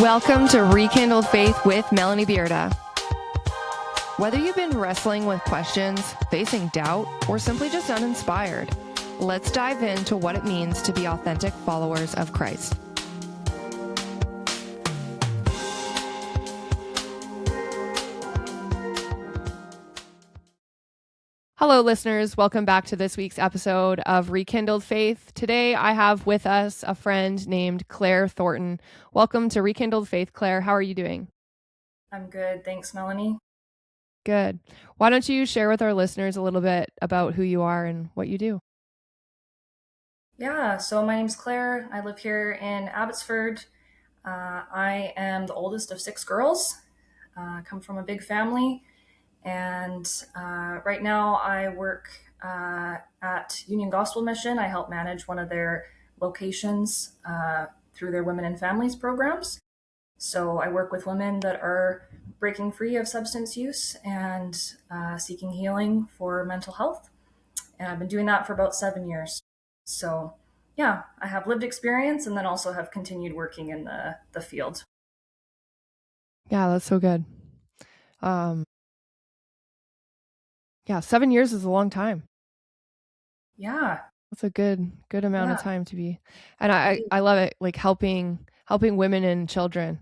Welcome to Rekindled Faith with Melanie Bearda. Whether you've been wrestling with questions, facing doubt, or simply just uninspired, let's dive into what it means to be authentic followers of Christ. Hello, listeners. Welcome back to this week's episode of Rekindled Faith. Today, I have with us a friend named Claire Thornton. Welcome to Rekindled Faith, Claire. How are you doing? I'm good. Thanks, Melanie. Good. Why don't you share with our listeners a little bit about who you are and what you do? Yeah, so my name's Claire. I live here in Abbotsford. I am the oldest of 6 girls. Come from a big family. And right now I work at Union Gospel Mission. I help manage one of their locations through their Women and Families programs. So I work with women that are breaking free of substance use and seeking healing for mental health. And I've been doing that for about 7 years. So yeah, I have lived experience and then also have continued working in the field. Yeah, that's so good. Yeah, 7 years is a long time. Yeah. That's a good amount of Yeah. time to be. And I love it, like helping women and children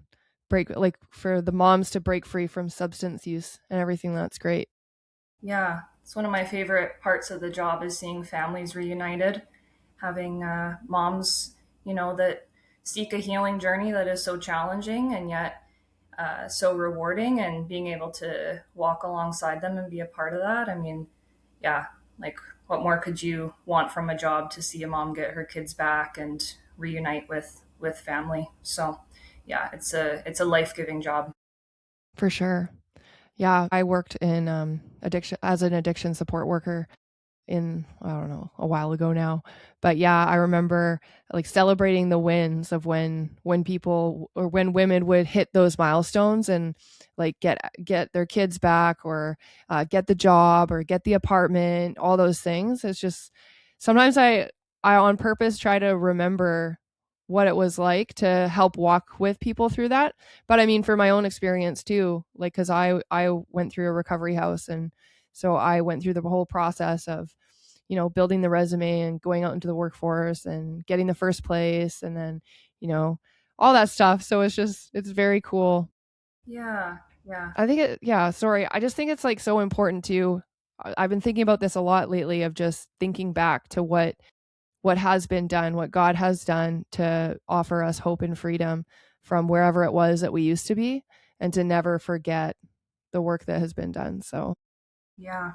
break, like for the moms to break free from substance use and everything. That's great. Yeah. It's one of my favorite parts of the job is seeing families reunited, having moms, that seek a healing journey that is so challenging and yet so rewarding, and being able to walk alongside them and be a part of that. I mean, yeah, like what more could you want from a job to see a mom get her kids back and reunite with family? So yeah, it's a life-giving job. For sure. Yeah, I worked in addiction as an addiction support worker in, I don't know, a while ago now. But yeah, I remember like celebrating the wins of when people or when women would hit those milestones and like get their kids back, or get the job or get the apartment, all those things. It's just sometimes I on purpose try to remember what it was like to help walk with people through that. But I mean, for my own experience too, like, cause I went through a recovery house, and so I went through the whole process of, building the resume and going out into the workforce and getting the first place, and then, all that stuff. So it's very cool. Yeah, yeah, Sorry. I just think it's like so important to, I've been thinking about this a lot lately, of just thinking back to what has been done, what God has done to offer us hope and freedom from wherever it was that we used to be, and to never forget the work that has been done. So, yeah,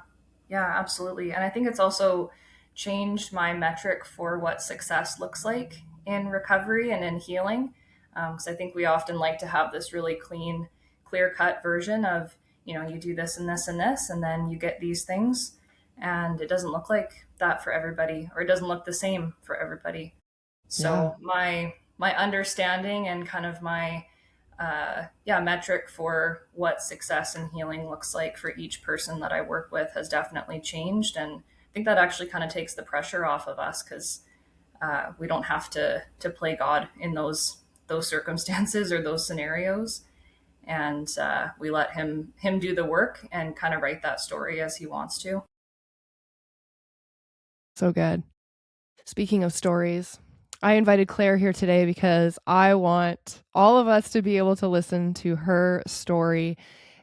yeah, absolutely. And I think it's also changed my metric for what success looks like in recovery and in healing. Because I think we often like to have this really clean, clear cut version of, you do this and this and this, and then you get these things. And it doesn't look like that for everybody, or it doesn't look the same for everybody. yeah, So my understanding and kind of my metric for what success and healing looks like for each person that I work with has definitely changed, and I think that actually kind of takes the pressure off of us, because we don't have to play God in those circumstances or those scenarios, and we let him do the work and kind of write that story as he wants to. so good. Speaking of stories, I invited Claire here today because I want all of us to be able to listen to her story.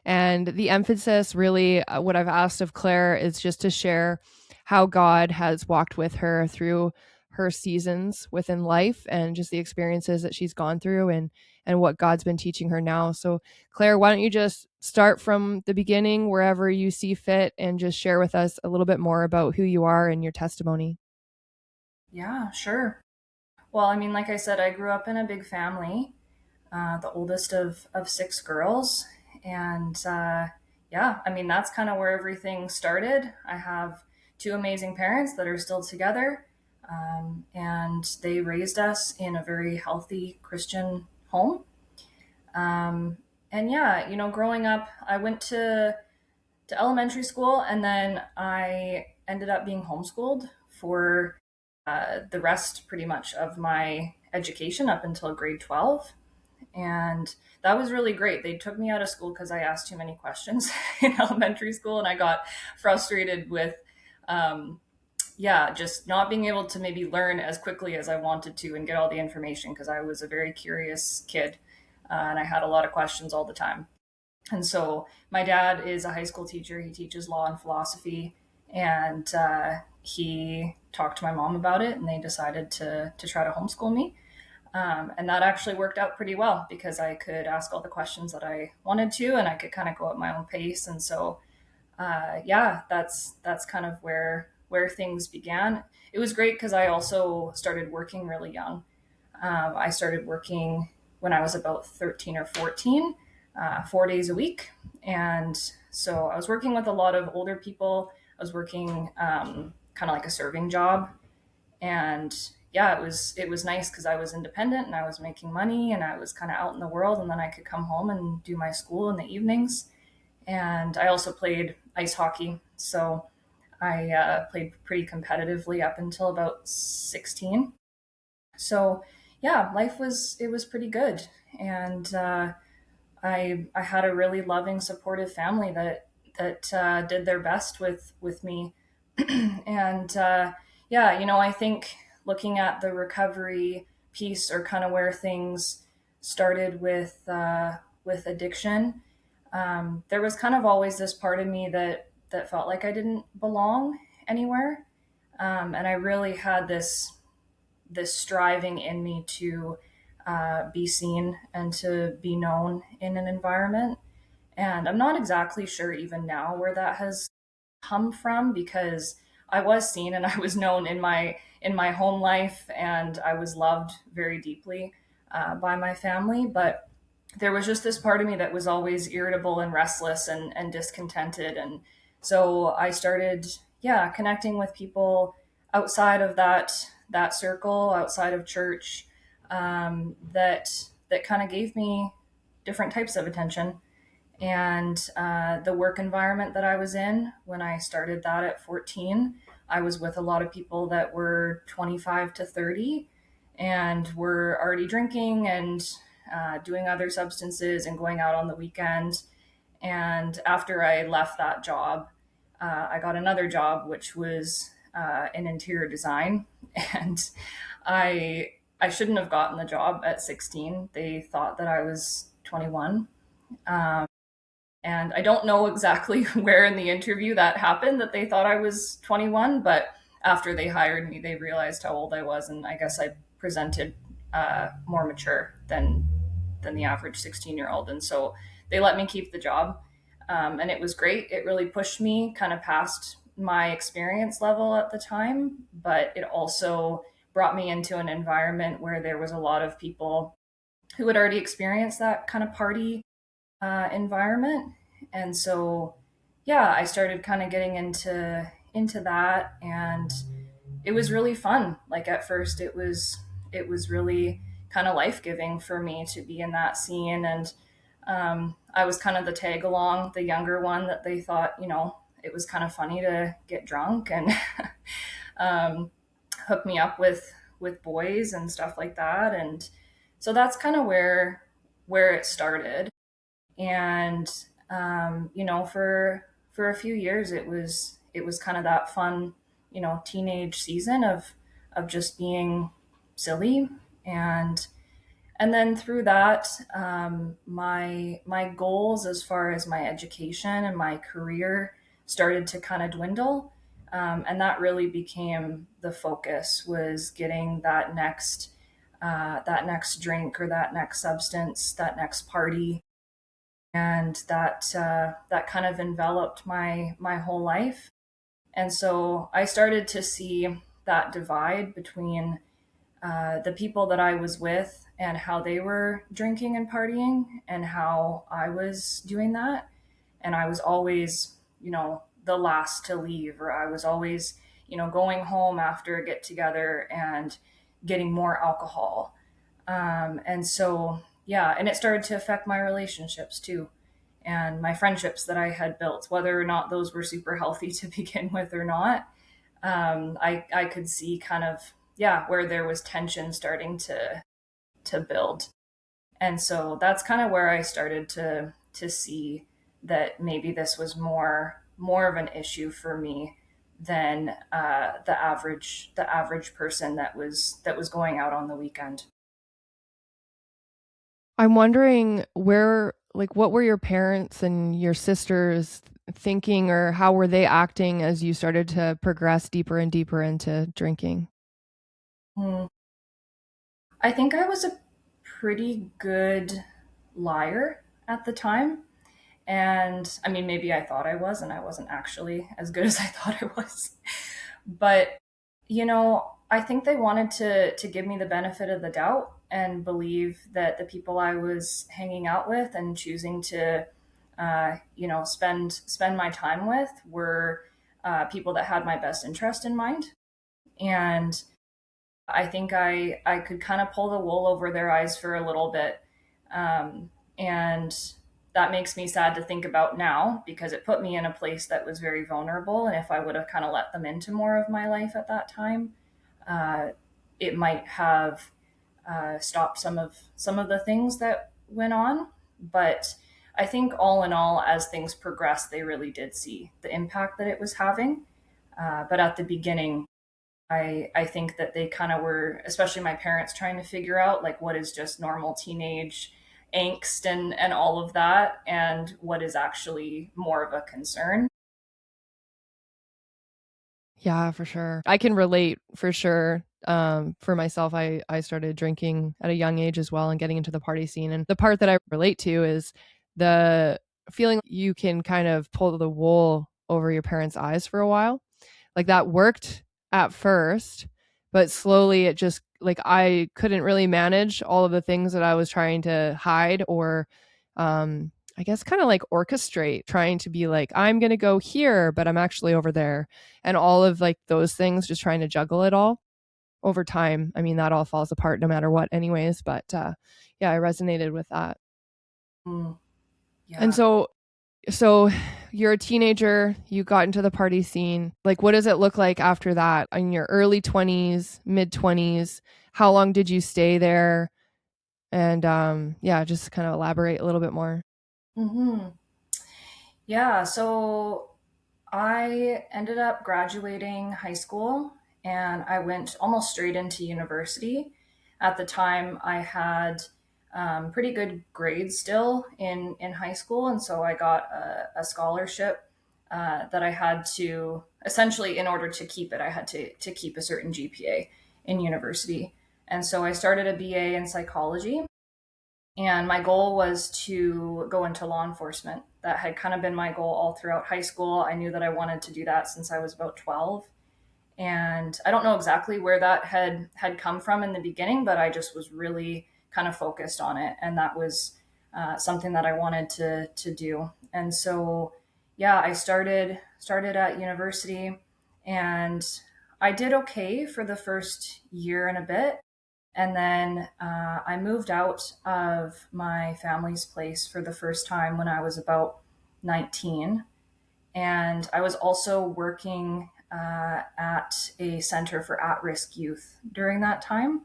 And the emphasis, really, what I've asked of Claire is just to share how God has walked with her through her seasons within life, and just the experiences that she's gone through, and what God's been teaching her now. So, Claire, why don't you just start from the beginning, wherever you see fit, and just share with us a little bit more about who you are and your testimony? Yeah, sure. Well, I mean, like I said, I grew up in a big family, the oldest of 6 girls. And yeah, I mean, that's kind of where everything started. I have 2 amazing parents that are still together. And they raised us in a very healthy Christian home. Um, and yeah, growing up, I went to elementary school, and then I ended up being homeschooled for the rest pretty much of my education up until grade 12. And that was really great. They took me out of school because I asked too many questions in elementary school, and I got frustrated with, um, yeah, just not being able to maybe learn as quickly as I wanted to and get all the information because I was a very curious kid, and I had a lot of questions all the time. And so my dad is a high school teacher. He teaches law and philosophy, and he talked to my mom about it, and they decided to try to homeschool me. And that actually worked out pretty well because I could ask all the questions that I wanted to, and I could kind of go at my own pace. And so, yeah, that's kind of where things began. It was great because I also started working really young. I started working when I was about 13 or 14, 4 days a week. And so I was working with a lot of older people. I was working kind of like a serving job. And yeah, it was nice because I was independent and I was making money and I was kind of out in the world. And then I could come home and do my school in the evenings. And I also played ice hockey. So I played pretty competitively up until about 16. So yeah, life was pretty good, and I had a really loving, supportive family that did their best with me, and yeah, I think looking at the recovery piece or kind of where things started with addiction, there was kind of always this part of me that felt like I didn't belong anywhere, and I really had this striving in me to be seen and to be known in an environment. And I'm not exactly sure even now where that has come from because I was seen and I was known in my home life, and I was loved very deeply by my family. But there was just this part of me that was always irritable and restless and discontented. And so I started, yeah, connecting with people outside of that circle, outside of church, that kind of gave me different types of attention. And the work environment that I was in when I started that at 14, I was with a lot of people that were 25 to 30 and were already drinking and doing other substances and going out on the weekend. And after I left that job, I got another job, which was in interior design. And I I shouldn't have gotten the job at 16. They thought that I was 21. And I don't know exactly where in the interview that happened that they thought I was 21, but after they hired me, they realized how old I was, and I guess I presented more mature than the average 16-year-old, and so they let me keep the job, and it was great. It really pushed me kind of past my experience level at the time, but it also brought me into an environment where there was a lot of people who had already experienced that kind of party environment. And so, yeah, I started kind of getting into that, and it was really fun. Like at first, it was really kind of life giving for me to be in that scene, and I was kind of the tag along, the younger one that they thought, it was kind of funny to get drunk and um, hook me up with boys and stuff like that, and so that's kind of where it started. And for a few years it was kind of that fun, teenage season of just being silly. And then through that, my goals as far as my education and my career started to kind of dwindle, and that really became the focus, was getting that next drink or that next substance, that next party, and that kind of enveloped my whole life. And so I started to see that divide between the people that I was with and how they were drinking and partying and how I was doing that. And I was always, the last to leave, or I was always, going home after a get together and getting more alcohol. And so, yeah, and it started to affect my relationships too, and my friendships that I had built, whether or not those were super healthy to begin with or not. I could see kind of, yeah, where there was tension starting to build. And so that's kind of where I started to see that maybe this was more of an issue for me than the average person that was going out on the weekend. I'm wondering what were your parents and your sisters thinking, or how were they acting as you started to progress deeper and deeper into drinking? Hmm. I think I was a pretty good liar at the time. And I mean, maybe I thought I was, and I wasn't actually as good as I thought I was. But, I think they wanted to give me the benefit of the doubt and believe that the people I was hanging out with and choosing to, spend my time with were people that had my best interest in mind. And I think I could kind of pull the wool over their eyes for a little bit. And that makes me sad to think about now because it put me in a place that was very vulnerable. And if I would have kind of let them into more of my life at that time, uh, it might have stopped some of the things that went on. But I think all in all, as things progressed, they really did see the impact that it was having. But at the beginning, I think that they kind of were, especially my parents, trying to figure out like what is just normal teenage angst and all of that, and what is actually more of a concern. Yeah, for sure. I can relate for sure. For myself, I started drinking at a young age as well and getting into the party scene. And the part that I relate to is the feeling you can kind of pull the wool over your parents' eyes for a while. Like that worked at first, but slowly it just like I couldn't really manage all of the things that I was trying to hide or I guess kind of like orchestrate, trying to be like I'm going to go here, but I'm actually over there, and all of like those things, just trying to juggle it all over time. I mean, that all falls apart no matter what anyways, but yeah, I resonated with that. Mm, And yeah. so you're a teenager, you got into the party scene. Like, what does it look like after that in your early 20s, mid 20s? How long did you stay there? And yeah, just kind of elaborate a little bit more. Hmm. Yeah. So I ended up graduating high school and I went almost straight into university. At the time, I had pretty good grades still in high school, and so I got a scholarship that I had to essentially, in order to keep it, I had to keep a certain GPA in university. And so I started a BA in psychology, and my goal was to go into law enforcement. That had kind of been my goal all throughout high school. I knew that I wanted to do that since I was about 12. And I don't know exactly where that had come from in the beginning, but I just was really kind of focused on it. And that was something that I wanted to do. And so, yeah, I started at university, and I did okay for the first year and a bit. And then I moved out of my family's place for the first time when I was about 19. And I was also working at a center for at risk youth during that time.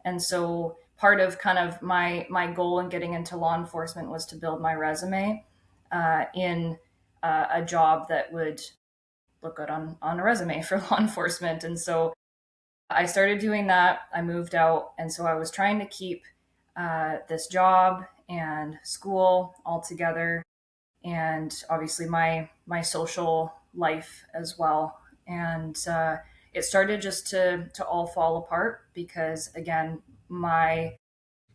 And so part of kind of my goal in getting into law enforcement was to build my resume in a job that would look good on a resume for law enforcement. And so I started doing that. I moved out, and so I was trying to keep this job and school all together, and obviously my social life as well. And it started just to all fall apart because again, my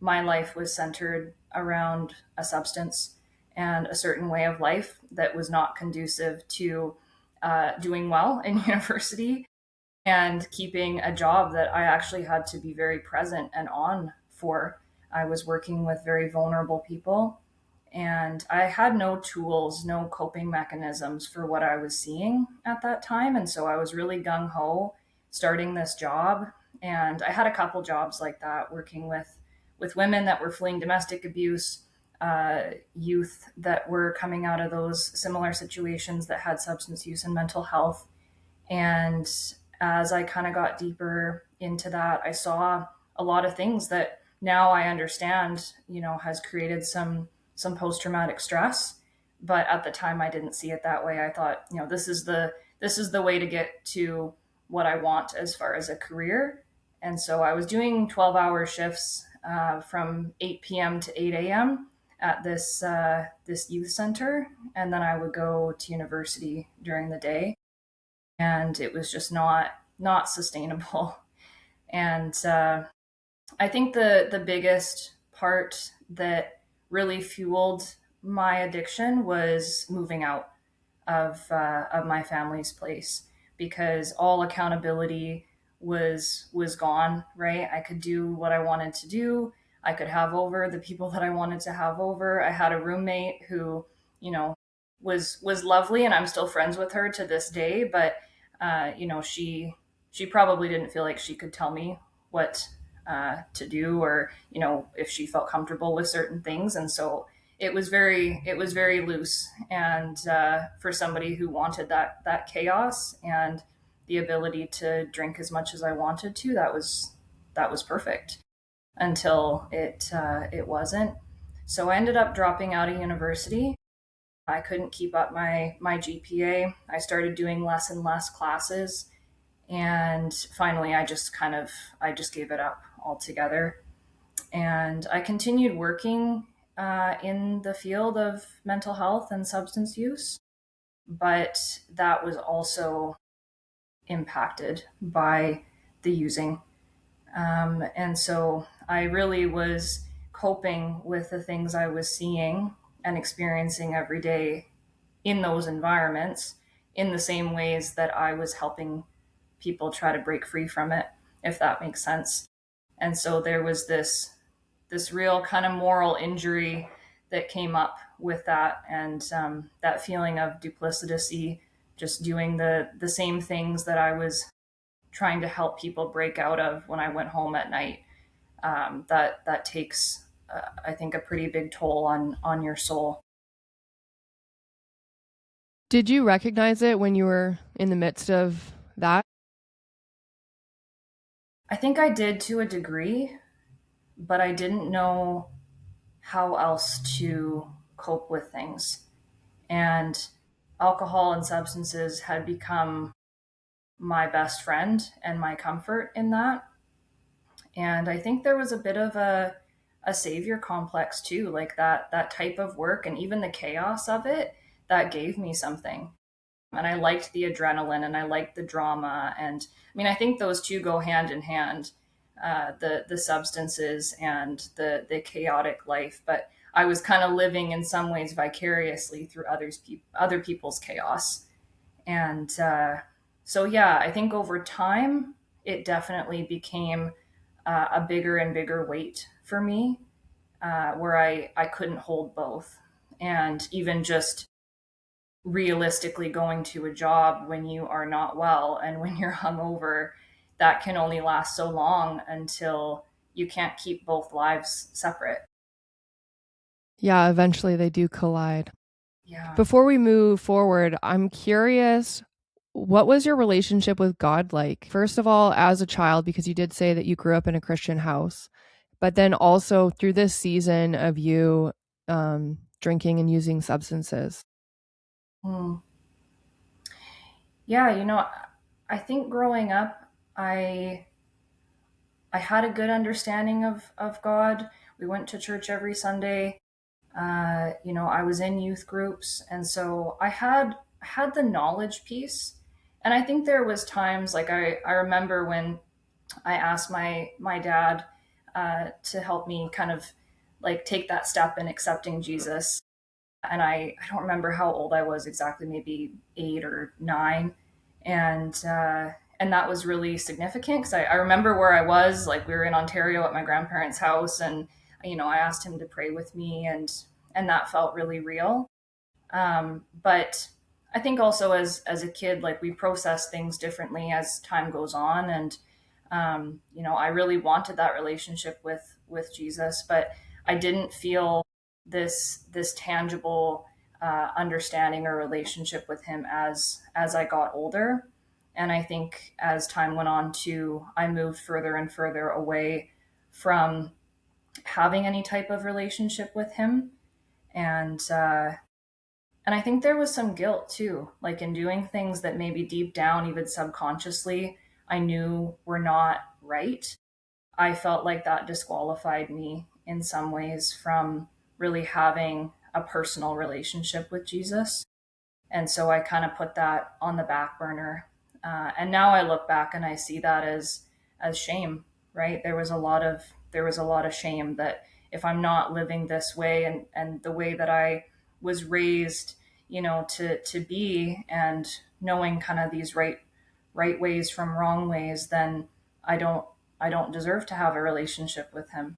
life was centered around a substance and a certain way of life that was not conducive to doing well in university and keeping a job that I actually had to be very present and on for. I was working with very vulnerable people, and I had no tools, no coping mechanisms for what I was seeing at that time. And so I was really gung ho starting this job. And I had a couple jobs like that, working with women that were fleeing domestic abuse, youth that were coming out of those similar situations that had substance use and mental health. And as I kind of got deeper into that, I saw a lot of things that now I understand, has created some post-traumatic stress. But at the time I didn't see it that way. I thought, this is the way to get to what I want as far as a career. And so I was doing 12-hour shifts from 8 p.m. to 8 a.m. at this youth center, and then I would go to university during the day, and it was just not sustainable. And I think the biggest part that really fueled my addiction was moving out of my family's place, because all accountability was gone. Right, I could do what I wanted to do. I could have over the people that I wanted to have over. I had a roommate who, you know, was lovely, and I'm still friends with her to this day. But she probably didn't feel like she could tell me what to do, or if she felt comfortable with certain things. And so it was very loose. And for somebody who wanted that chaos and the ability to drink as much as I wanted to, that was perfect until it wasn't. So I ended up dropping out of university. I couldn't keep up my GPA. I started doing less and less classes, and finally I just gave it up altogether. And I continued working in the field of mental health and substance use, but that was also impacted by the using. And so I really was coping with the things I was seeing and experiencing every day in those environments in the same ways that I was helping people try to break free from it, if that makes sense. And so there was this real kind of moral injury that came up with that, and that feeling of duplicity, just doing the same things that I was trying to help people break out of when I went home at night. That takes, I think, a pretty big toll on your soul. Did you recognize it when you were in the midst of that? I think I did to a degree, but I didn't know how else to cope with things. And alcohol and substances had become my best friend and my comfort in that. And I think there was a bit of a savior complex too, like that type of work and even the chaos of it, that gave me something. And I liked the adrenaline and I liked the drama. And I mean, I think those two go hand in hand, the substances and the chaotic life. But I was kind of living in some ways vicariously through other people's chaos. And so, yeah, I think over time, it definitely became a bigger and bigger weight for me, where I couldn't hold both. And even just realistically going to a job when you are not well and when you're hungover, that can only last so long until you can't keep both lives separate. Yeah, eventually they do collide. Yeah. Before we move forward, I'm curious, what was your relationship with God like? First of all, as a child, because you did say that you grew up in a Christian house, but then also through this season of you drinking and using substances. Hmm. Yeah, I think growing up, I I had a good understanding of God. We went to church every Sunday. I was in youth groups, and so I had the knowledge piece. And I think there was times, like I remember when I asked my dad to help me kind of like take that step in accepting Jesus. And I don't remember how old I was exactly, maybe 8 or 9. And that was really significant because I remember where I was. Like, we were in Ontario at my grandparents' house, and I asked him to pray with me, and that felt really real. But I think also as a kid, like, we process things differently as time goes on. And I really wanted that relationship with Jesus, but I didn't feel this tangible understanding or relationship with him as I got older. And I think as time went on too, I moved further and further away from having any type of relationship with him. And I think there was some guilt too, like in doing things that maybe deep down, even subconsciously, I knew were not right. I felt like that disqualified me in some ways from really having a personal relationship with Jesus. And so I kind of put that on the back burner. And now I look back and I see that as shame, right? There was a lot of shame that if I'm not living this way and the way that I was raised, to be, and knowing kind of these right ways from wrong ways, then I don't I don't deserve to have a relationship with him.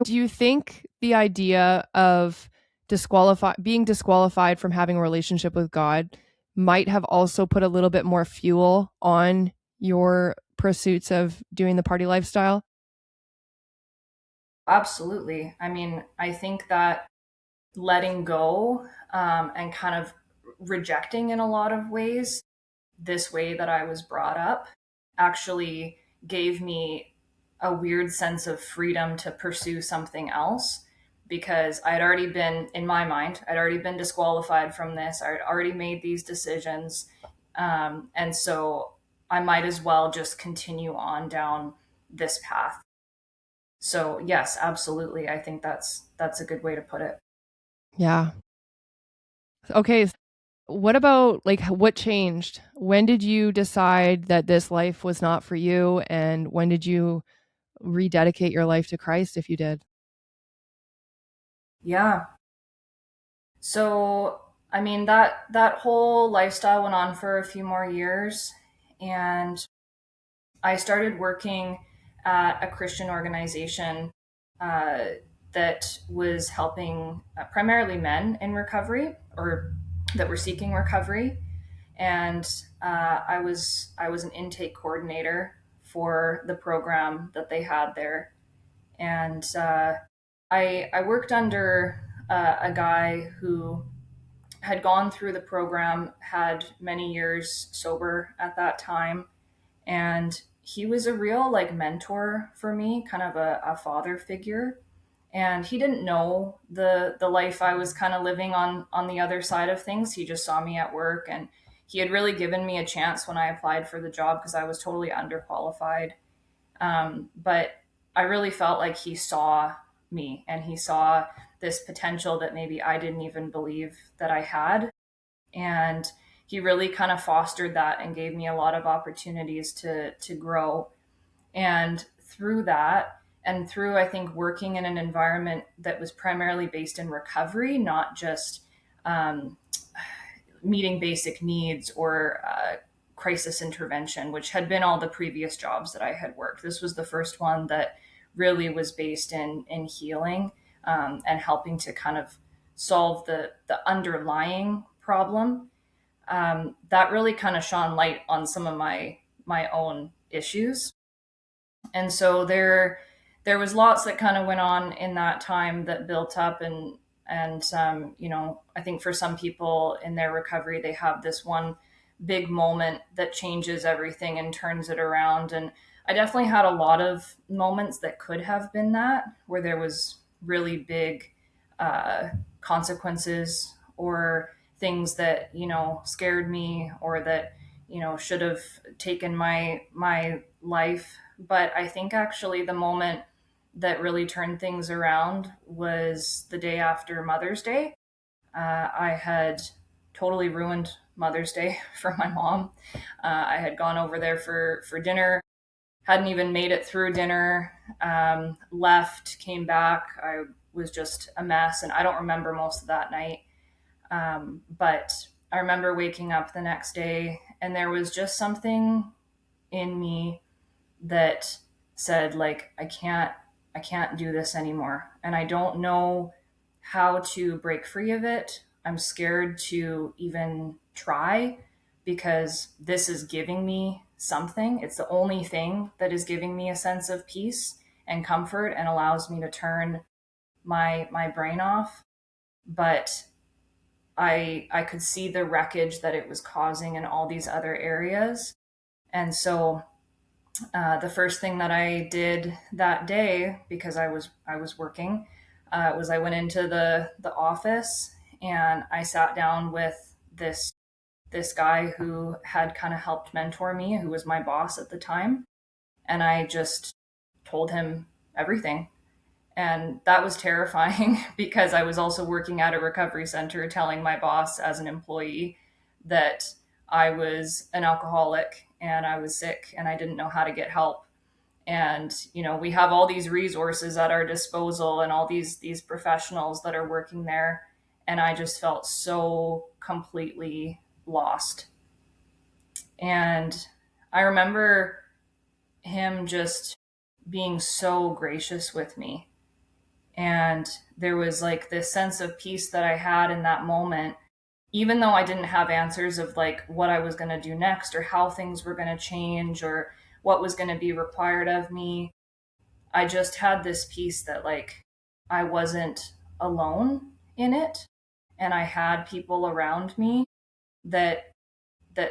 Do you think the idea of being disqualified from having a relationship with God might have also put a little bit more fuel on your pursuits of doing the party lifestyle? Absolutely. I mean, I think that letting go, and kind of rejecting in a lot of ways this way that I was brought up actually gave me a weird sense of freedom to pursue something else, because I'd already been, in my mind, I'd already been disqualified from this. I'd already made these decisions. And so I might as well just continue on down this path. So yes, absolutely. I think that's a good way to put it. Yeah. Okay. What about like what changed? When did you decide that this life was not for you? And when did you rededicate your life to Christ if you did? Yeah. So, I mean, that whole lifestyle went on for a few more years, and I started working at a Christian organization uh, that was helping primarily men in recovery, or that were seeking recovery. And I was an intake coordinator for the program that they had there, and I worked under a guy who had gone through the program, had many years sober at that time, and he was a real like mentor for me, kind of a father figure. And he didn't know the life I was kind of living on the other side of things. He just saw me at work, and he had really given me a chance when I applied for the job because I was totally underqualified. But I really felt like he saw me, and he saw this potential that maybe I didn't even believe that I had. And he really kind of fostered that and gave me a lot of opportunities to grow. And through that, and through, I think, working in an environment that was primarily based in recovery, not just um, meeting basic needs or crisis intervention, which had been all the previous jobs that I had worked. This was the first one that really was based in healing, and helping to kind of solve the underlying problem. That really kind of shone light on some of my own issues. And so there was lots that kind of went on in that time that built up. And I think for some people in their recovery, they have this one big moment that changes everything and turns it around. And I definitely had a lot of moments that could have been that, where there was really big uh, consequences, or things that scared me, or that should have taken my life. But I think actually the moment that really turned things around was the day after Mother's Day. I had totally ruined Mother's Day for my mom. I had gone over there for dinner, hadn't even made it through dinner, left, came back. I was just a mess, and I don't remember most of that night. But I remember waking up the next day, and there was just something in me that said, like, I can't do this anymore, and I don't know how to break free of it. I'm scared to even try, because this is giving me something. It's the only thing that is giving me a sense of peace and comfort and allows me to turn my brain off. But I could see the wreckage that it was causing in all these other areas. And so The first thing that I did that day, because I was working, was I went into the office and I sat down with this guy who had kind of helped mentor me, who was my boss at the time, and I just told him everything. And that was terrifying because I was also working at a recovery center telling my boss as an employee that I was an alcoholic and I was sick and I didn't know how to get help. And we have all these resources at our disposal and all these professionals that are working there, and I just felt so completely lost. And I remember him just being so gracious with me. And there was like this sense of peace that I had in that moment, even though I didn't have answers of like what I was going to do next or how things were going to change or what was going to be required of me. I just had this peace that like I wasn't alone in it, and I had people around me that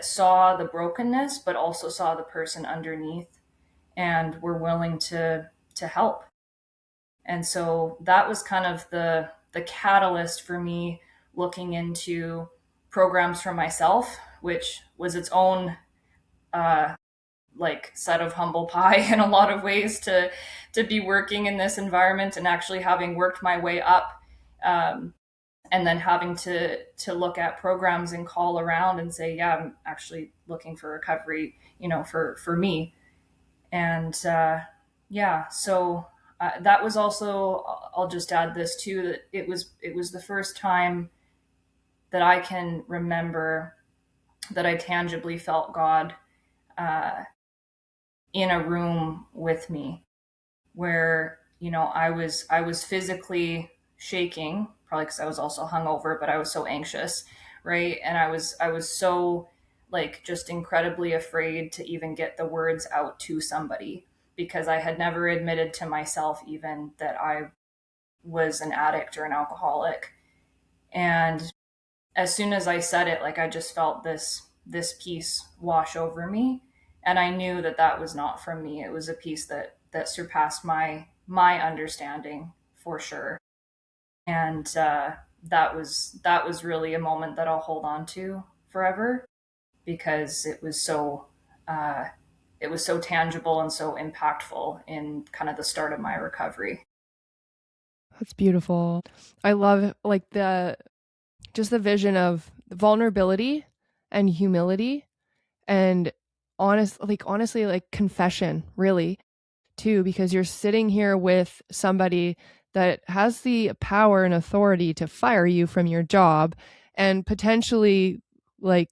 saw the brokenness but also saw the person underneath and were willing to help. And so that was kind of the catalyst for me looking into programs for myself, which was its own uh, like set of humble pie in a lot of ways to be working in this environment and actually having worked my way up, um, and then having to look at programs and call around and say, yeah, I'm actually looking for recovery, for me. And yeah, so that was also, I'll just add this too, that it was the first time that I can remember that I tangibly felt God uh, in a room with me, where I was physically shaking, probably because I was also hungover, but I was so anxious, right? And I was so like just incredibly afraid to even get the words out to somebody, because I had never admitted to myself even that I was an addict or an alcoholic. And as soon as I said it, like I just felt this peace wash over me, and I knew that that was not from me. It was a peace that surpassed my understanding for sure. And that was really a moment that I'll hold on to forever, because uh, it was so tangible and so impactful in kind of the start of my recovery. That's beautiful. I love like the just the vision of vulnerability and humility and honestly like confession really too, because you're sitting here with somebody that has the power and authority to fire you from your job and potentially like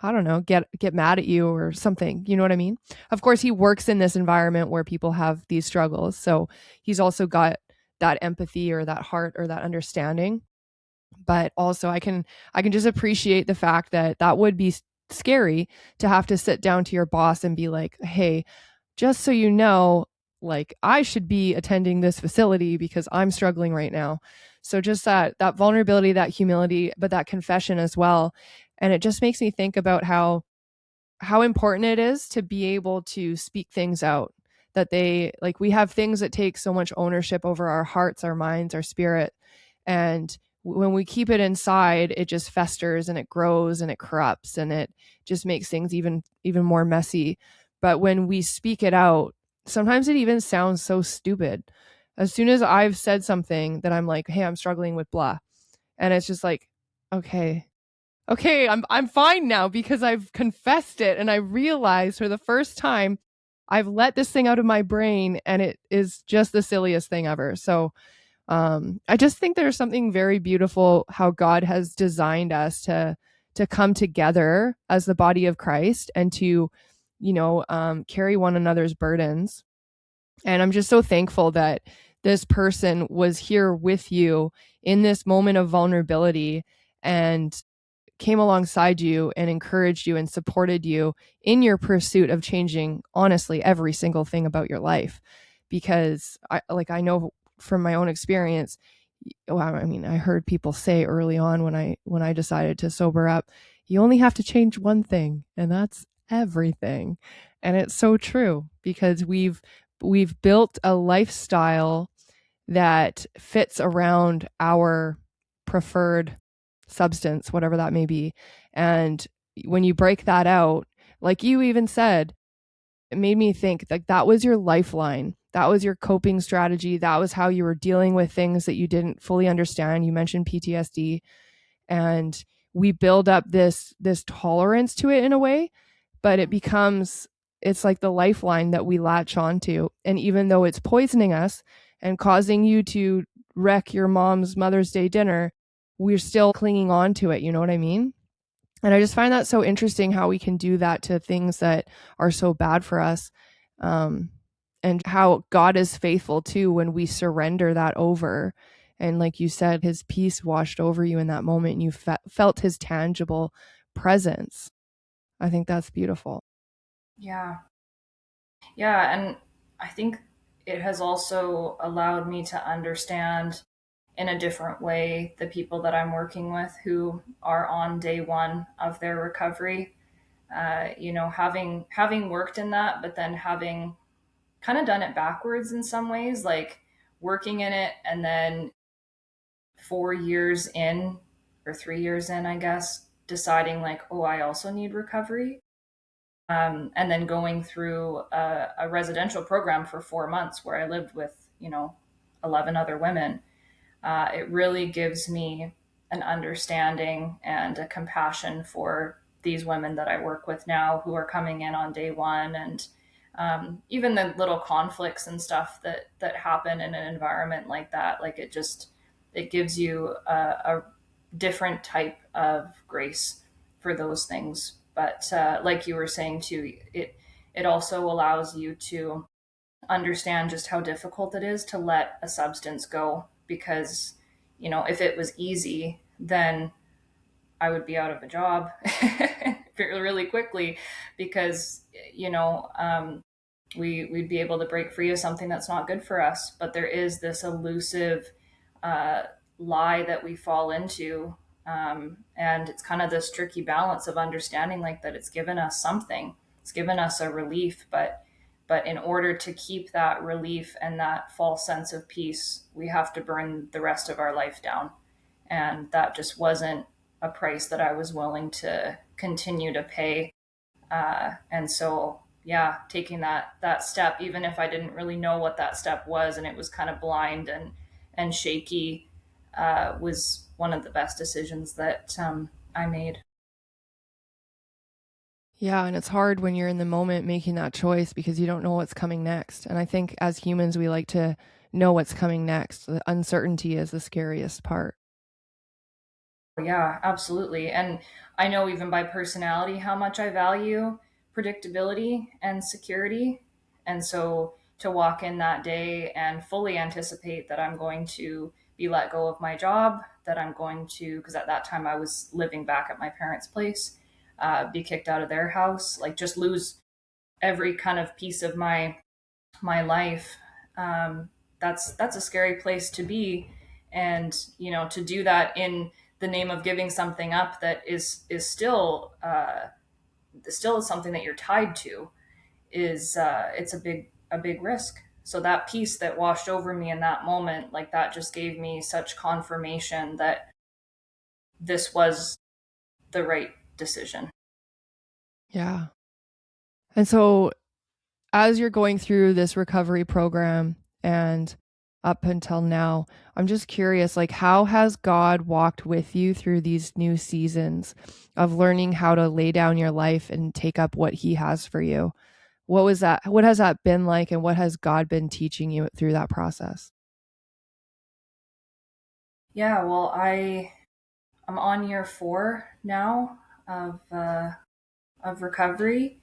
I don't know, get mad at you or something. You know what I mean? Of course, he works in this environment where people have these struggles, so he's also got that empathy or that heart or that understanding. But also, I can just appreciate the fact that that would be scary to have to sit down to your boss and be like, "Hey, just so you know, like I should be attending this facility because I'm struggling right now." So just that vulnerability, that humility, but that confession as well. And it just makes me think about how important it is to be able to speak things out, that they like we have things that take so much ownership over our hearts, our minds, our spirit, and when we keep it inside it just festers and it grows and it corrupts and it just makes things even more messy. But when we speak it out, sometimes it even sounds so stupid. As soon as I've said something that I'm like, hey, I'm struggling with blah, and it's just like, okay, okay, I'm fine now because I've confessed it and I realized for the first time I've let this thing out of my brain and it is just the silliest thing ever. So I just think there's something very beautiful how God has designed us to come together as the body of Christ and to, carry one another's burdens. And I'm just so thankful that this person was here with you in this moment of vulnerability and came alongside you and encouraged you and supported you in your pursuit of changing honestly every single thing about your life. Because I know from my own experience, well, I mean, I heard people say early on when I decided to sober up, you only have to change one thing, and that's everything. And it's so true because we've built a lifestyle that fits around our preferred substance, whatever that may be. And when you break that out, like you even said, it made me think like that was your lifeline. That was your coping strategy. That was how you were dealing with things that you didn't fully understand. You mentioned PTSD, and we build up this tolerance to it in a way, but it's like the lifeline that we latch onto. And even though it's poisoning us and causing you to wreck your mom's Mother's Day dinner, we're still clinging on to it. You know what I mean? And I just find that so interesting how we can do that to things that are so bad for us. Um, and how God is faithful too when we surrender that over. And like you said, his peace washed over you in that moment and you felt his tangible presence. I think that's beautiful. Yeah. Yeah. And I think it has also allowed me to understand in a different way the people that I'm working with who are on day one of their recovery. Having worked in that, but then having kind of done it backwards in some ways, like working in it and then 4 years in or 3 years in, I guess, deciding like, oh, I also need recovery. And then going through a residential program for 4 months where I lived with, 11 other women. It really gives me an understanding and a compassion for these women that I work with now who are coming in on day one, and even the little conflicts and stuff that happen in an environment like that. Like it gives you a different type of grace for those things. But like you were saying too, it also allows you to understand just how difficult it is to let a substance go, because if it was easy, then I would be out of a job really quickly, because we'd be able to break free of something that's not good for us. But there is this elusive uh, lie that we fall into, and it's kind of this tricky balance of understanding like that it's given us something, it's given us a relief, but in order to keep that relief and that false sense of peace, we have to burn the rest of our life down. And that just wasn't a price that I was willing to continue to pay. And so, yeah, taking that step, even if I didn't really know what that step was, and it was kind of blind and shaky, was one of the best decisions that I made. Yeah, and it's hard when you're in the moment making that choice because you don't know what's coming next. And I think as humans, we like to know what's coming next. The uncertainty is the scariest part. Yeah, absolutely. And I know even by personality how much I value predictability and security. And so to walk in that day and fully anticipate that I'm going to be let go of my job, that I'm going to, because at that time I was living back at my parents' place, be kicked out of their house, like just lose every kind of piece of my life. Um, that's a scary place to be, and to do that in the name of giving something up that is still something that you're tied to, is it's a big risk. So that peace that washed over me in that moment, like that just gave me such confirmation that this was the right decision. Yeah. And so as you're going through this recovery program and up until now, I'm just curious, like, how has God walked with you through these new seasons of learning how to lay down your life and take up what he has for you? What was that? What has that been like? And what has God been teaching you through that process? Yeah, well, I'm on year 4 now of recovery.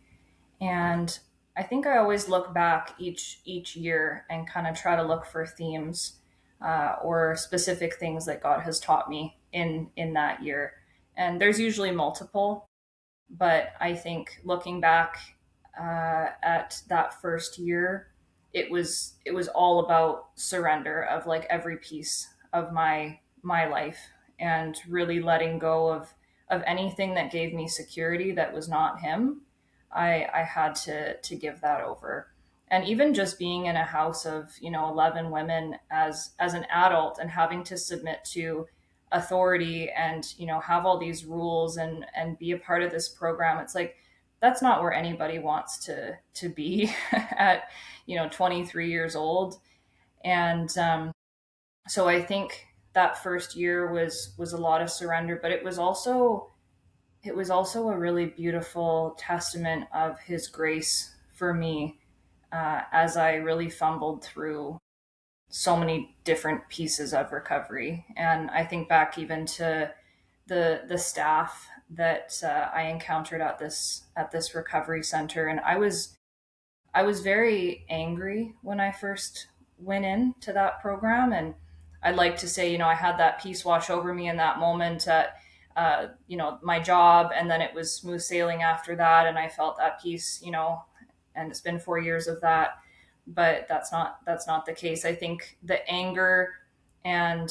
And I think I always look back each year and kind of try to look for themes, or specific things that God has taught me in that year. And there's usually multiple, but I think looking back at that first year, it was all about surrender of like every piece of my life, and really letting go of anything that gave me security that was not Him, I had to give that over. And even just being in a house of, 11 women as an adult and having to submit to authority and, have all these rules and be a part of this program, it's like that's not where anybody wants to be at, 23 years old. And so I think that first year was a lot of surrender, but it was also a really beautiful testament of his grace for me, as I really fumbled through so many different pieces of recovery. And I think back even to the staff that I encountered at this recovery center, and I was very angry when I first went into that program. And I'd like to say, I had that peace wash over me in that moment at, my job. And then it was smooth sailing after that. And I felt that peace, and it's been 4 years of that. But that's not the case. I think the anger and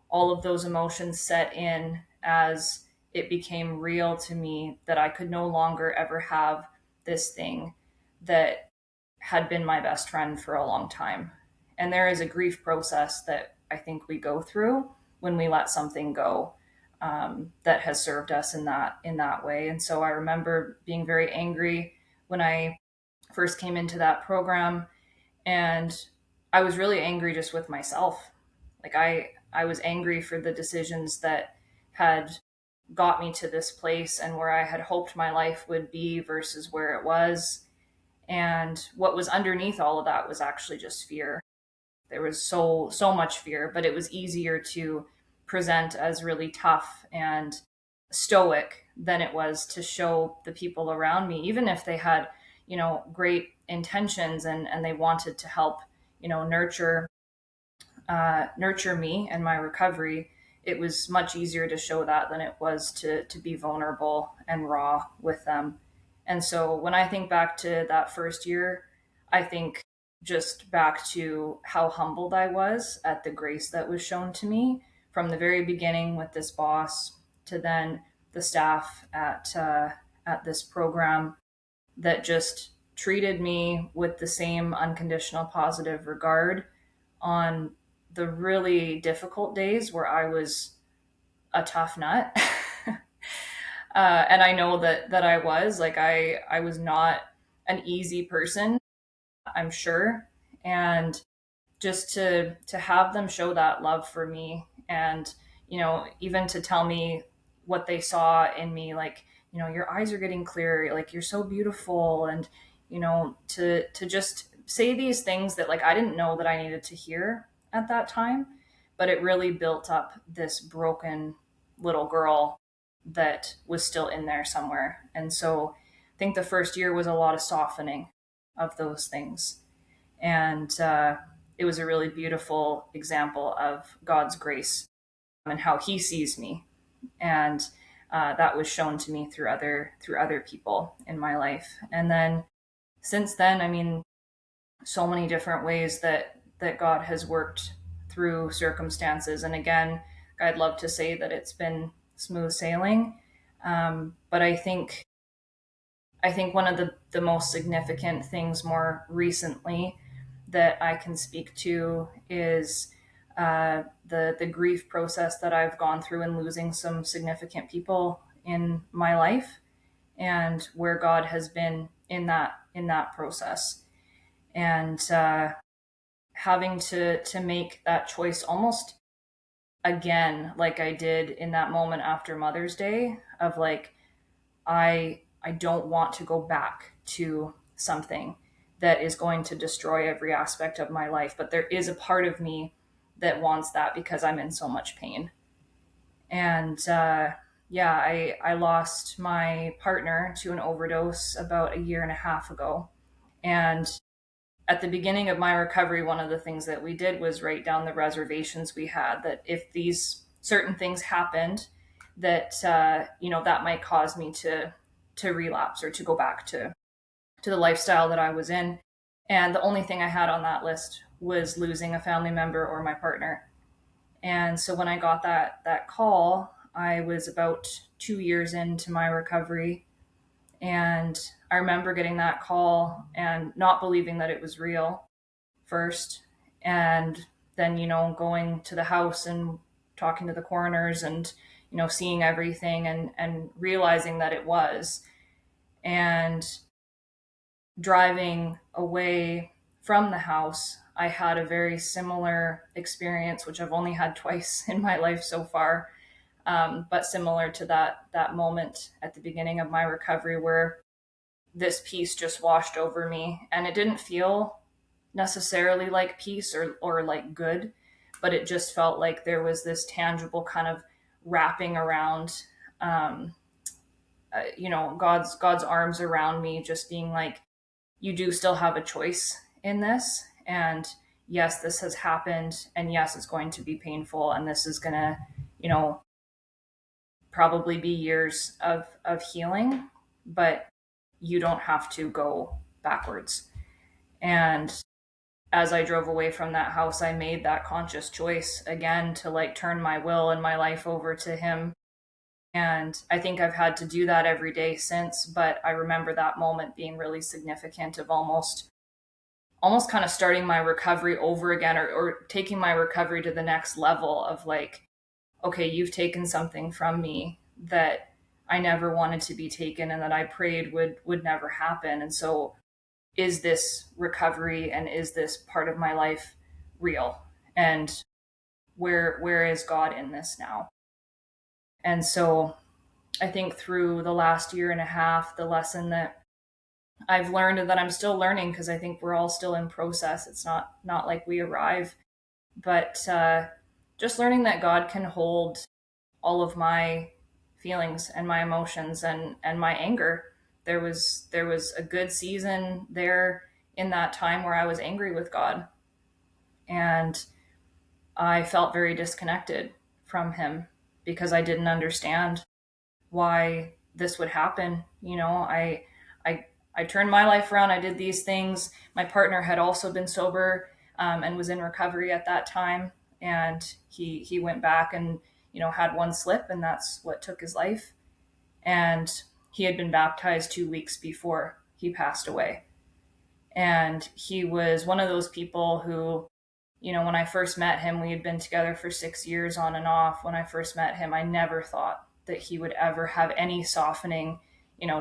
all of those emotions set in as it became real to me that I could no longer ever have this thing that had been my best friend for a long time. And there is a grief process that I think we go through when we let something go, that has served us in that way. And so I remember being very angry when I first came into that program, and I was really angry just with myself. Like I was angry for the decisions that had got me to this place and where I had hoped my life would be versus where it was. And what was underneath all of that was actually just fear. There was so much fear, but it was easier to present as really tough and stoic than it was to show the people around me, even if they had, great intentions and they wanted to help, nurture me and my recovery. It was much easier to show that than it was to be vulnerable and raw with them. And so when I think back to that first year, I think just back to how humbled I was at the grace that was shown to me from the very beginning with this boss to then the staff at this program that just treated me with the same unconditional positive regard on the really difficult days where I was a tough nut. And I know that I was like, I was not an easy person, I'm sure. And just to have them show that love for me, and even to tell me what they saw in me, like, your eyes are getting clearer, like you're so beautiful. And to just say these things that, like, I didn't know that I needed to hear at that time, but it really built up this broken little girl that was still in there somewhere. And so I think the first year was a lot of softening of those things. And it was a really beautiful example of God's grace and how He sees me. And that was shown to me through other people in my life. And then since then, I mean, so many different ways that God has worked through circumstances. And again, I'd love to say that it's been smooth sailing, but I think one of the most significant things more recently that I can speak to is the grief process that I've gone through in losing some significant people in my life, and where God has been in that process. And having to make that choice almost again, like I did in that moment after Mother's Day, of like, I don't want to go back to something that is going to destroy every aspect of my life, but there is a part of me that wants that because I'm in so much pain. And yeah, I lost my partner to an overdose about a year and a half ago. And at the beginning of my recovery, one of the things that we did was write down the reservations we had, that if these certain things happened, that that might cause me to relapse or to go back to the lifestyle that I was in. And the only thing I had on that list was losing a family member or my partner. And so when I got that call, I was about 2 years into my recovery. And I remember getting that call and not believing that it was real first. And then, going to the house and talking to the coroners and, seeing everything and realizing that it was. And driving away from the house, I had a very similar experience, which I've only had twice in my life so far, but similar to that moment at the beginning of my recovery where this peace just washed over me, and it didn't feel necessarily like peace or like good, but it just felt like there was this tangible kind of wrapping around, um, God's arms around me, just being like, you do still have a choice in this, and yes, this has happened, and yes, it's going to be painful, and this is gonna, you know, probably be years of healing, but you don't have to go backwards. And as I drove away from that house, I made that conscious choice again to like turn my will and my life over to him. And I think I've had to do that every day since, but I remember that moment being really significant of almost kind of starting my recovery over again, or taking my recovery to the next level of like, okay, you've taken something from me that I never wanted to be taken and that I prayed would never happen. And so is this recovery and is this part of my life real? And where is God in this now? And so I think through the last year and a half, the lesson that I've learned and that I'm still learning, because I think we're all still in process. It's not like we arrive, but just learning that God can hold all of my feelings and my emotions and my anger. There was a good season there in that time where I was angry with God, and I felt very disconnected from him because I didn't understand why this would happen. I I turned my life around. I did these things. My partner had also been sober, and was in recovery at that time, and he went back and had one slip, and that's what took his life. And he had been baptized 2 weeks before he passed away. And he was one of those people who, when I first met him, we had been together for 6 years on and off. When I first met him, I never thought that he would ever have any softening,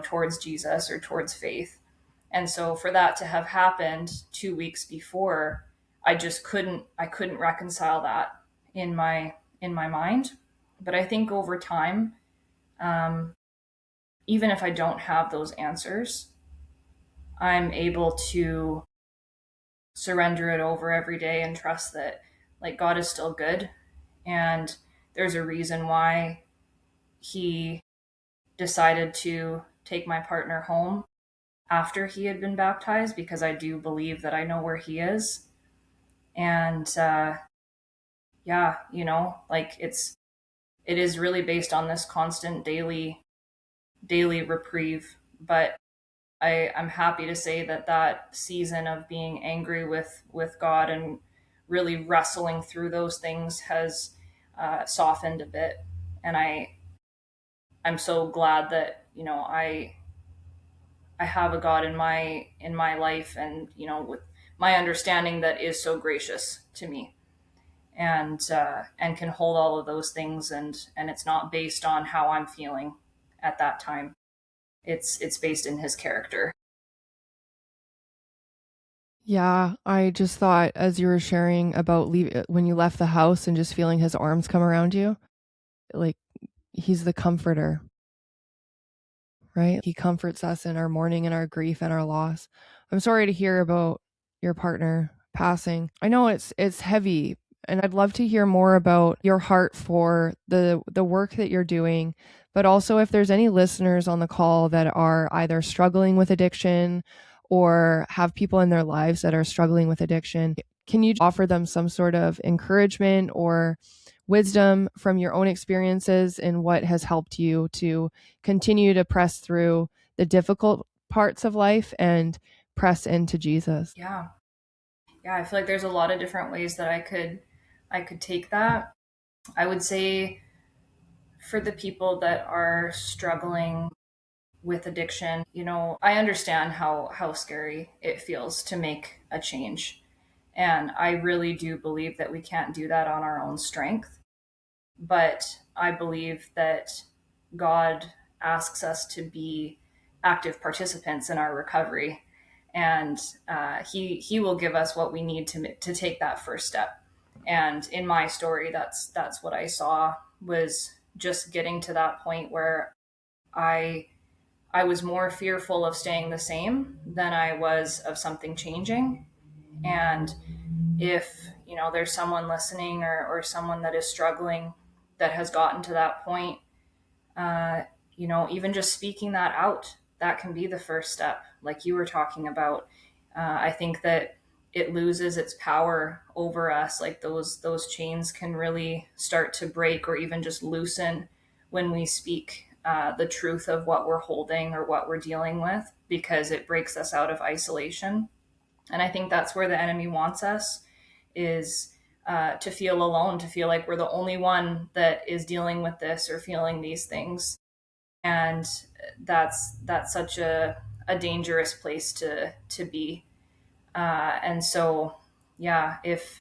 towards Jesus or towards faith. And so for that to have happened 2 weeks before, I couldn't reconcile that in my mind. But I think over time, um, even if I don't have those answers, I'm able to surrender it over every day and trust that like God is still good, and there's a reason why he decided to take my partner home after he had been baptized, because I do believe that I know where he is. And yeah, like it is really based on this constant daily reprieve. But I'm happy to say that season of being angry with God and really wrestling through those things has softened a bit, and I'm so glad that I have a God in my life, and with my understanding that is so gracious to me, and can hold all of those things, and it's not based on how I'm feeling at that time. It's based in his character. Yeah, I just thought as you were sharing about when you left the house and just feeling his arms come around you, like he's the comforter, right? He comforts us in our mourning and our grief and our loss. I'm sorry to hear about your partner passing. I know it's heavy, and I'd love to hear more about your heart for the work that you're doing, but also if there's any listeners on the call that are either struggling with addiction or have people in their lives that are struggling with addiction, can you offer them some sort of encouragement or wisdom from your own experiences and what has helped you to continue to press through the difficult parts of life and press into Jesus? Yeah. Yeah, I feel like there's a lot of different ways that I could take that. I would say for the people that are struggling with addiction, I understand how scary it feels to make a change. And I really do believe that we can't do that on our own strength. But I believe that God asks us to be active participants in our recovery, and He will give us what we need to take that first step. And in my story, that's what I saw, was just getting to that point where I I was more fearful of staying the same than I was of something changing. And if there's someone listening, or someone that is struggling, that has gotten to that point, uh, even just speaking that out, that can be the first step, like you were talking about. I think that it loses its power over us. Like those chains can really start to break, or even just loosen, when we speak the truth of what we're holding or what we're dealing with, because it breaks us out of isolation. And I think that's where the enemy wants us, is to feel alone, to feel like we're the only one that is dealing with this or feeling these things. And that's such a dangerous place to be. And so, yeah, if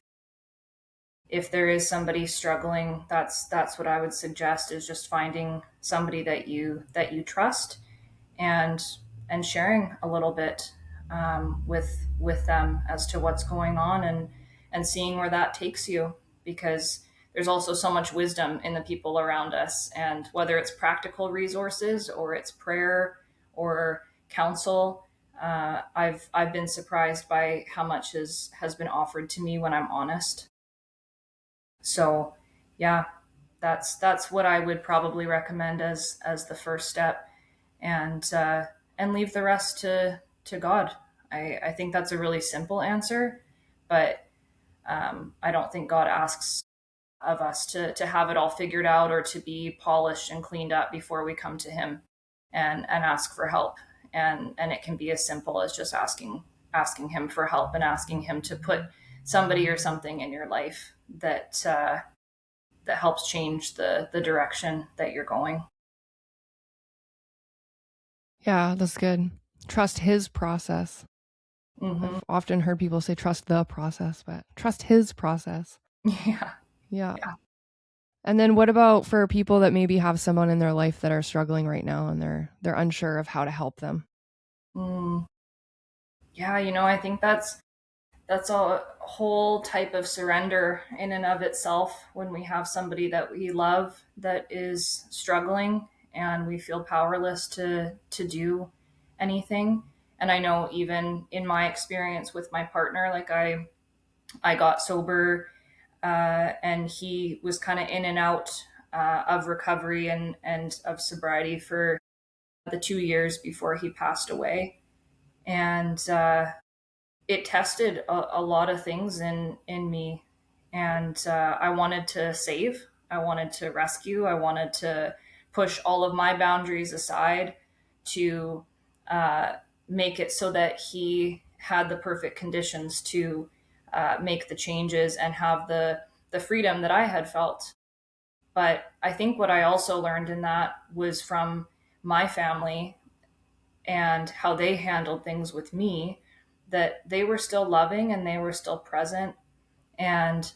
there is somebody struggling, that's what I would suggest, is just finding somebody that you trust, and sharing a little bit with them as to what's going on, and seeing where that takes you, because there's also so much wisdom in the people around us, and whether it's practical resources, or it's prayer, or counsel. I've been surprised by how much has been offered to me when I'm honest. So, yeah, that's what I would probably recommend as the first step, and leave the rest to God. I think that's a really simple answer, but I don't think God asks of us to have it all figured out, or to be polished and cleaned up before we come to Him and ask for help. And it can be as simple as just asking Him for help, and asking Him to put somebody or something in your life that helps change the direction that you're going. Yeah, that's good. Trust his process. Hmm. I've often heard people say trust the process, but trust his process. Yeah. Yeah. Yeah. And then what about for people that maybe have someone in their life that are struggling right now, and they're unsure of how to help them? Mm. Yeah, I think that's a whole type of surrender in and of itself, when we have somebody that we love that is struggling, and we feel powerless to do anything. And I know, even in my experience with my partner, like I got sober, and he was kind of in and out of recovery and of sobriety for the 2 years before he passed away. And it tested a lot of things in me. And I wanted to save, I wanted to rescue, I wanted to push all of my boundaries aside, to uh, make it so that he had the perfect conditions to make the changes and have the freedom that I had felt. But I think what I also learned in that was from my family, and how they handled things with me, that they were still loving, and they were still present, and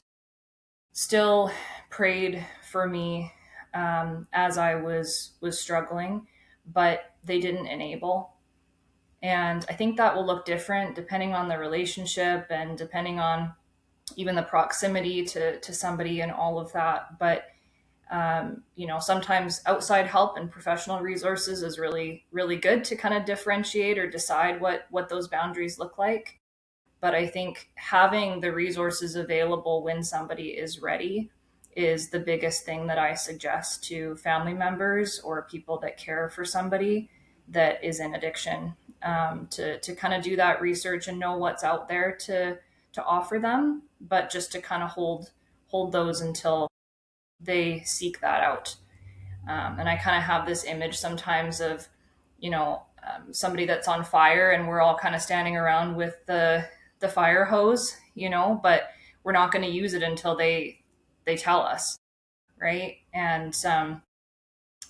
still prayed for me as I was struggling, but they didn't enable. And I think that will look different depending on the relationship, and depending on even the proximity to somebody, and all of that. But sometimes outside help and professional resources is really, really good to kind of differentiate or decide what those boundaries look like. But I think having the resources available when somebody is ready is the biggest thing that I suggest to family members, or people that care for somebody that is in addiction, to kind of do that research and know what's out there to offer them, but just to kind of hold those until they seek that out. And I kind of have this image sometimes of, somebody that's on fire, and we're all kind of standing around with the fire hose, but we're not going to use it until they tell us, right? And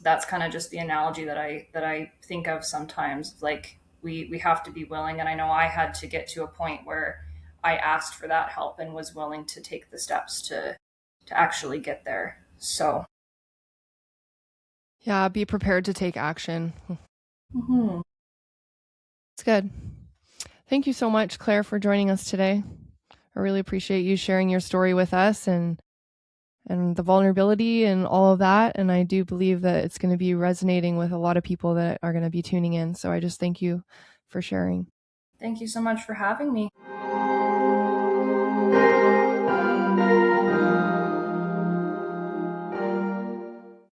that's kind of just the analogy that I think of sometimes. Like we have to be willing, and I know I had to get to a point where I asked for that help and was willing to take the steps to actually get there. So Yeah, be prepared to take action. mhm. It's good. Thank you so much, Claire, for joining us today. I really appreciate you sharing your story with us and the vulnerability and all of that. And I do believe that it's going to be resonating with a lot of people that are going to be tuning in. So I just thank you for sharing. Thank you so much for having me.